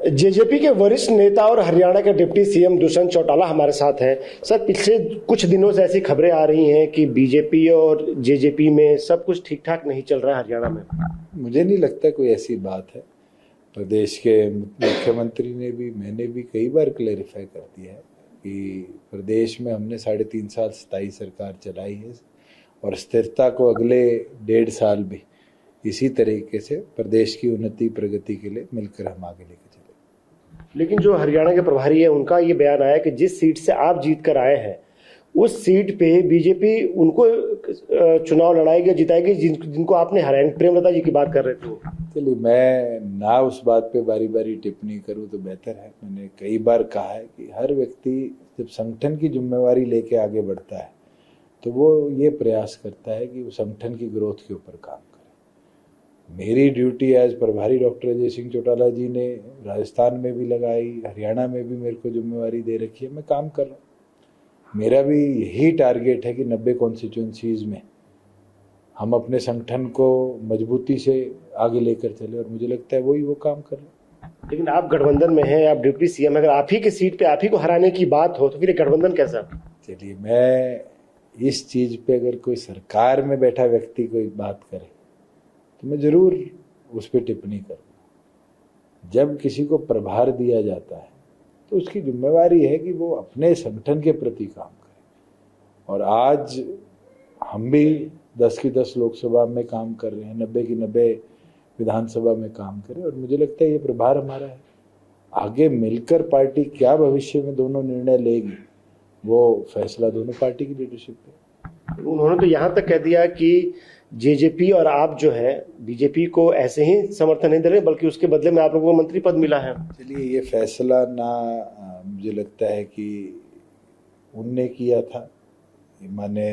JJP के वरिष्ठ नेता और हरियाणा के डिप्टी सीएम दुष्यंत चौटाला हमारे साथ हैं। सर, पिछले कुछ दिनों से ऐसी खबरें आ रही हैं कि बीजेपी और जेजेपी में सब कुछ ठीक ठाक नहीं चल रहा है हरियाणा में। मुझे नहीं लगता कोई ऐसी बात है। प्रदेश के मुख्यमंत्री ने भी, मैंने भी कई बार क्लेरिफाई कर दिया है कि प्रदेश में हमने 3.5 साल स्थायी सरकार चलाई है और स्थिरता को अगले 1.5 साल भी इसी तरीके से प्रदेश की उन्नति प्रगति के लिए मिलकर हम आगे लेके चले। लेकिन जो हरियाणा के प्रभारी है उनका ये बयान आया कि जिस सीट से आप जीत कर आए हैं उस सीट पे बीजेपी उनको चुनाव लड़ाएगी, जिताएगी जिनको आपने हराया। प्रेमलता जी की बात कर रहे थे। चलिए, मैं ना उस बात पे बारी बारी टिप्पणी करूं तो बेहतर है। मैंने कई बार कहा है कि हर व्यक्ति जब संगठन की जिम्मेवारी लेके आगे बढ़ता है तो वो ये प्रयास करता है कि वो संगठन की ग्रोथ के ऊपर काम करे। मेरी ड्यूटी एज प्रभारी डॉक्टर अजय सिंह चौटाला जी ने राजस्थान में भी लगाई, हरियाणा में भी मेरे को जिम्मेवारी दे रखी है, मैं काम कर रहा हूँ। मेरा भी यही टारगेट है कि 90 कॉन्स्टिट्यूंसीज में हम अपने संगठन को मजबूती से आगे लेकर चले और मुझे लगता है वही वो काम कर रहे हैं। लेकिन आप गठबंधन में हैं, आप डिप्टी सीएम, अगर आप ही की सीट पे आप ही को हराने की बात हो तो फिर गठबंधन कैसा? चलिए, मैं इस चीज पे अगर कोई सरकार में बैठा व्यक्ति कोई बात करे तो मैं जरूर उस पर टिप्पणी करूँगा। जब किसी को प्रभार दिया जाता है तो उसकी जिम्मेवारी है कि वो अपने संगठन के प्रति काम करे। और आज हम भी 10 की 10 लोकसभा में काम कर रहे हैं, 90 की 90 विधानसभा में काम करें और मुझे लगता है ये प्रभार हमारा है। आगे मिलकर पार्टी क्या भविष्य में दोनों निर्णय लेगी वो फैसला दोनों पार्टी की लीडरशिप पे। उन्होंने तो यहाँ तक कह दिया कि जेजेपी और आप जो है बीजेपी को ऐसे ही समर्थन नहीं दे रहे बल्कि उसके बदले में आप लोगों को मंत्री पद मिला है। चलिए, ये फैसला ना मुझे लगता है कि उनने किया था, माने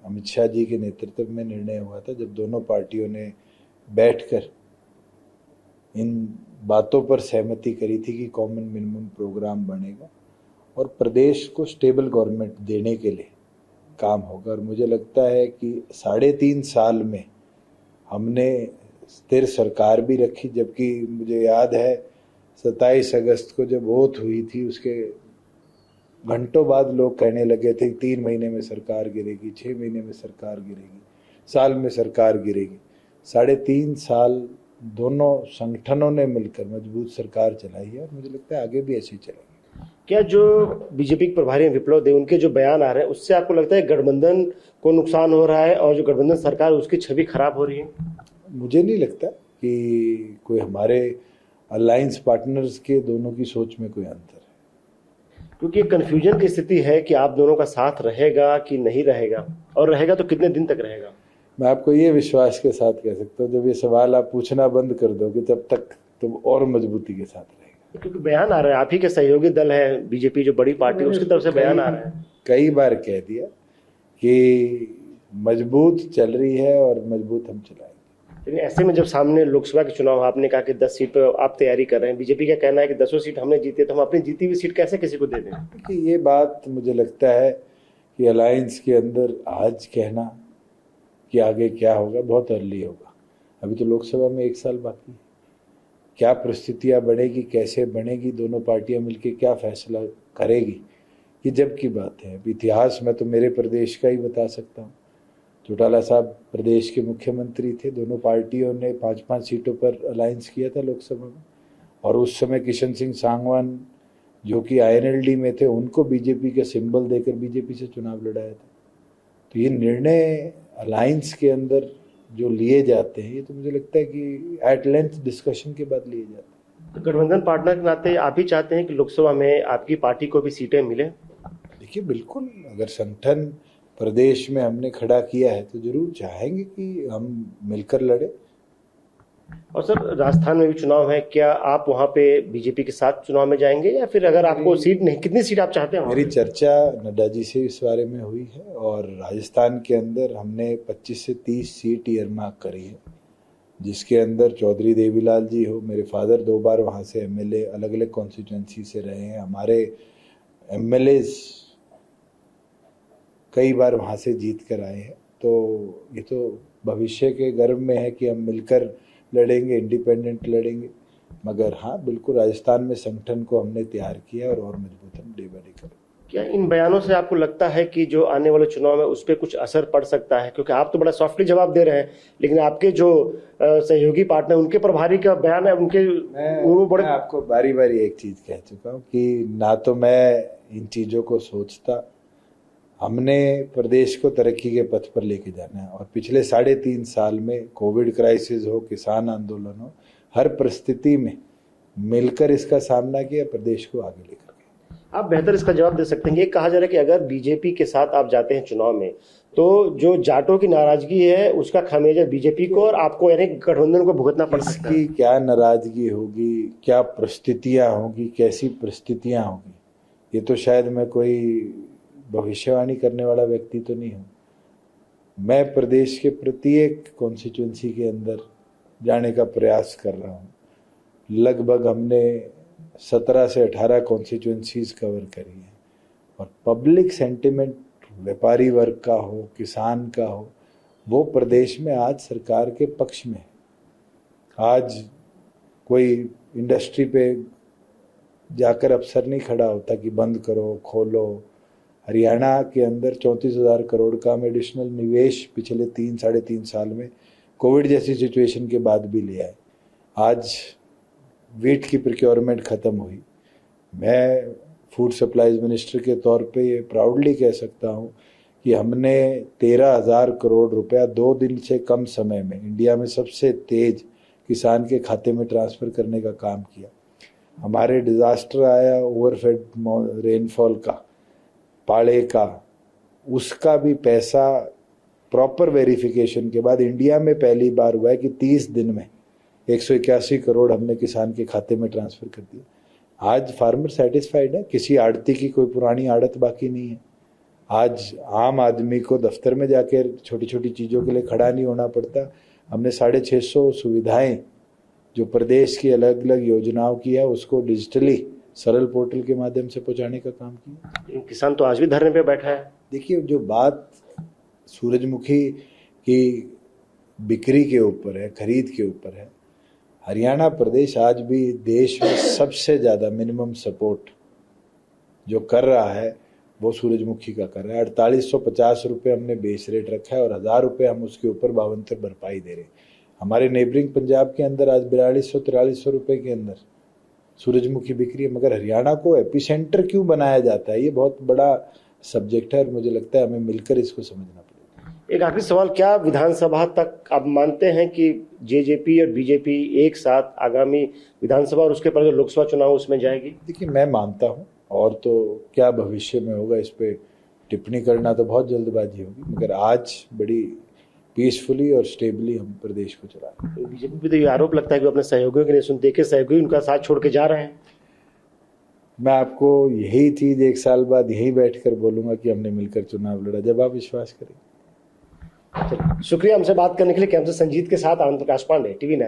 अमित शाह जी के नेतृत्व में निर्णय हुआ था जब दोनों पार्टियों ने बैठकर इन बातों पर सहमति करी थी कि कॉमन मिनिमम प्रोग्राम बनेगा और प्रदेश को स्टेबल गवर्नमेंट देने के लिए काम होगा। और मुझे लगता है कि 3.5 साल में हमने स्थिर सरकार भी रखी, जबकि मुझे याद है 27 अगस्त को जब ओथ हुई थी उसके घंटों बाद लोग कहने लगे थे 3 महीने में सरकार गिरेगी, 6 महीने में सरकार गिरेगी, साल में सरकार गिरेगी। 3.5 साल दोनों संगठनों ने मिलकर मजबूत सरकार चलाई है और मुझे लगता है आगे भी ऐसी चलेगी। क्या जो बीजेपी के प्रभारी विप्लव देव उनके जो बयान आ रहे हैं उससे आपको लगता है गठबंधन को नुकसान हो रहा है और जो गठबंधन सरकार उसकी छवि खराब हो रही है? मुझे नहीं लगता कि कोई हमारे अलायंस पार्टनर्स के दोनों की सोच में कोई अंतर है, क्योंकि कंफ्यूजन की स्थिति है कि आप दोनों का साथ रहेगा कि नहीं रहेगा, और रहेगा तो कितने दिन तक रहेगा। मैं आपको ये विश्वास के साथ कह सकता हूँ जब ये सवाल आप पूछना बंद कर दोगे तब तक तो और मजबूती के साथ रहेगा। क्योंकि बयान आ रहा है, आप ही के सहयोगी दल है बीजेपी जो बड़ी पार्टी उसकी तरफ से बयान आ रहा है। कई बार कह दिया कि मजबूत चल रही है और मजबूत हम चलाएंगे। लेकिन ऐसे में जब सामने लोकसभा के चुनाव, आपने कहा कि 10 सीट पर आप तैयारी कर रहे हैं, बीजेपी का कहना है कि 10 सीट हमने जीती है तो हम अपनी जीती हुई सीट कैसे किसी को दे दें? कि ये बात मुझे लगता है कि अलायंस के अंदर आज कहना कि आगे क्या होगा बहुत अर्ली होगा। अभी तो लोकसभा में 1 साल बाकी है। क्या परिस्थितियां बढ़ेगी, कैसे बनेगी, दोनों पार्टियां मिलकर क्या फैसला करेगी, ये जब की बात है। अब इतिहास में तो मेरे प्रदेश का ही बता सकता हूँ। चौटाला साहब प्रदेश के मुख्यमंत्री थे, दोनों पार्टियों ने 5-5 सीटों पर अलायंस किया था लोकसभा में और उस समय किशन सिंह सांगवान जो कि INLD में थे उनको बीजेपी के सिंबल देकर बीजेपी से चुनाव लड़ाया था। तो ये निर्णय अलायंस के अंदर जो लिए जाते हैं ये तो मुझे लगता है कि एट लेंथ डिस्कशन के बाद लिए जाते हैं। तो गठबंधन पार्टनर के नाते आप भी चाहते हैं कि लोकसभा में आपकी पार्टी को भी सीटें मिले? देखिए, बिल्कुल, अगर संगठन प्रदेश में हमने खड़ा किया है तो जरूर चाहेंगे कि हम मिलकर लड़े। और सर, राजस्थान में भी चुनाव है, क्या आप वहां पे बीजेपी के साथ चुनाव में जाएंगे या फिर अगर आपको सीट नहीं, कितनी सीट आप चाहते हैं? मेरी चर्चा नड्डा जी से इस बारे में हुई है और राजस्थान के अंदर हमने 25 से 30 सीट ईयरमार्क करी है, जिसके अंदर चौधरी देवीलाल जी हो, मेरे फादर 2 बार वहाँ से MLA अलग अलग कॉन्स्टिट्यूंसी से रहे हैं, हमारे MLAs कई बार वहाँ से जीत कर आए हैं। तो ये तो भविष्य के गर्व में है कि हम मिलकर लड़ेंगे, इंडिपेंडेंट लड़ेंगे। मगर हाँ, बिल्कुल राजस्थान में संगठन को हमने तैयार किया और मजबूत हम डे बाय डे करें। क्या इन बयानों से आपको लगता है कि जो आने वाले चुनाव में उस पर कुछ असर पड़ सकता है? क्योंकि आप तो बड़ा सॉफ्टली जवाब दे रहे हैं, लेकिन आपके जो सहयोगी पार्टनर उनके प्रभारी का बयान है, उनके वो बड़े। मैं आपको बारी बारी एक चीज कह चुका हूँ कि ना तो मैं इन चीजों को सोचता, हमने प्रदेश को तरक्की के पथ पर लेके जाना है और पिछले 3.5 साल में कोविड क्राइसिस हो, किसान आंदोलन हो, हर परिस्थिति में मिलकर इसका सामना किया, प्रदेश को आगे लेकर गए। आप बेहतर इसका जवाब दे सकते हैं। ये कहा जा रहा है कि अगर बीजेपी के साथ आप जाते हैं चुनाव में, तो जो जाटों की नाराजगी है उसका खामियाजा बीजेपी को और आपको यानी गठबंधन को भुगतना पड़ सकता है। इसकी क्या नाराजगी होगी, क्या परिस्थितियां होगी, कैसी परिस्थितियां होगी, ये तो शायद मैं कोई भविष्यवाणी करने वाला व्यक्ति तो नहीं हूँ। मैं प्रदेश के प्रत्येक कॉन्स्टिट्यूंसी के अंदर जाने का प्रयास कर रहा हूँ। लगभग हमने 17 से 18 कॉन्स्टिट्यूंसीज कवर करी है और पब्लिक सेंटिमेंट व्यापारी वर्ग का हो, किसान का हो, वो प्रदेश में आज सरकार के पक्ष में है। आज कोई इंडस्ट्री पे जाकर अफसर नहीं खड़ा होता कि बंद करो, खोलो। हरियाणा के अंदर 34,000 करोड़ का हम एडिशनल निवेश पिछले 3-3.5 साल में कोविड जैसी सिचुएशन के बाद भी लिया है। आज वीट की प्रोक्योरमेंट खत्म हुई। मैं फूड सप्लाईज मिनिस्टर के तौर पे ये प्राउडली कह सकता हूँ कि हमने 13,000 करोड़ रुपया 2 दिन से कम समय में इंडिया में सबसे तेज किसान के खाते में ट्रांसफर करने का काम किया। हमारे डिजास्टर आया ओवरफेड रेनफॉल का, पाले का, उसका भी पैसा प्रॉपर वेरिफिकेशन के बाद इंडिया में पहली बार हुआ है कि 30 दिन में 181 करोड़ हमने किसान के खाते में ट्रांसफर कर दिया। आज फार्मर सेटिस्फाइड है, किसी आड़ती की कोई पुरानी आड़त बाकी नहीं है। आज आम आदमी को दफ्तर में जाकर छोटी छोटी चीज़ों के लिए खड़ा नहीं होना पड़ता। हमने 650 सुविधाएं जो प्रदेश की अलग अलग योजनाओं की है उसको डिजिटली सरल पोर्टल के माध्यम से पहुंचाने का काम किया। किसान तो आज भी धरने पे बैठा है। देखिए, जो बात सूरजमुखी की बिक्री के ऊपर है, खरीद के ऊपर है, हरियाणा प्रदेश आज भी देश में सबसे ज़्यादा मिनिमम सपोर्ट जो कर रहा है वो सूरजमुखी का कर रहा है। 4850 रुपये हमने बेस रेट रखा है और 1000 रुपये हम उसके ऊपर 52 भरपाई दे रहे हैं। हमारे नेबरिंग पंजाब के अंदर आज 4200-4300 रुपये के अंदर सूरजमुखी बिक्री है। मगर हरियाणा को एपिसेंटर क्यों बनाया जाता है, ये बहुत बड़ा सब्जेक्ट है और मुझे लगता है हमें मिलकर इसको समझना पड़ेगा। एक आखिरी सवाल, क्या विधानसभा तक आप मानते हैं कि जेजेपी और बीजेपी एक साथ आगामी विधानसभा और उसके बाद लोकसभा चुनाव उसमें जाएगी? देखिए, मैं मानता हूँ, और तो क्या भविष्य में होगा इस पे टिप्पणी करना तो बहुत जल्दबाजी होगी, मगर आज बड़ी पीसफुली और स्टेबली हम प्रदेश को चला रहे हैं। बीजेपी पे तो ये आरोप लगता है कि अपने सहयोगियों की नहीं सुनते, के सहयोगी उनका साथ छोड़ के जा रहे हैं। मैं आपको यही चीज 1 साल बाद यही बैठकर बोलूंगा कि हमने मिलकर चुनाव लड़ा, जब आप विश्वास करें। शुक्रिया हमसे बात करने के लिए। कैंपस संजीत के साथ आनंद प्रकाश पांडे, TV9।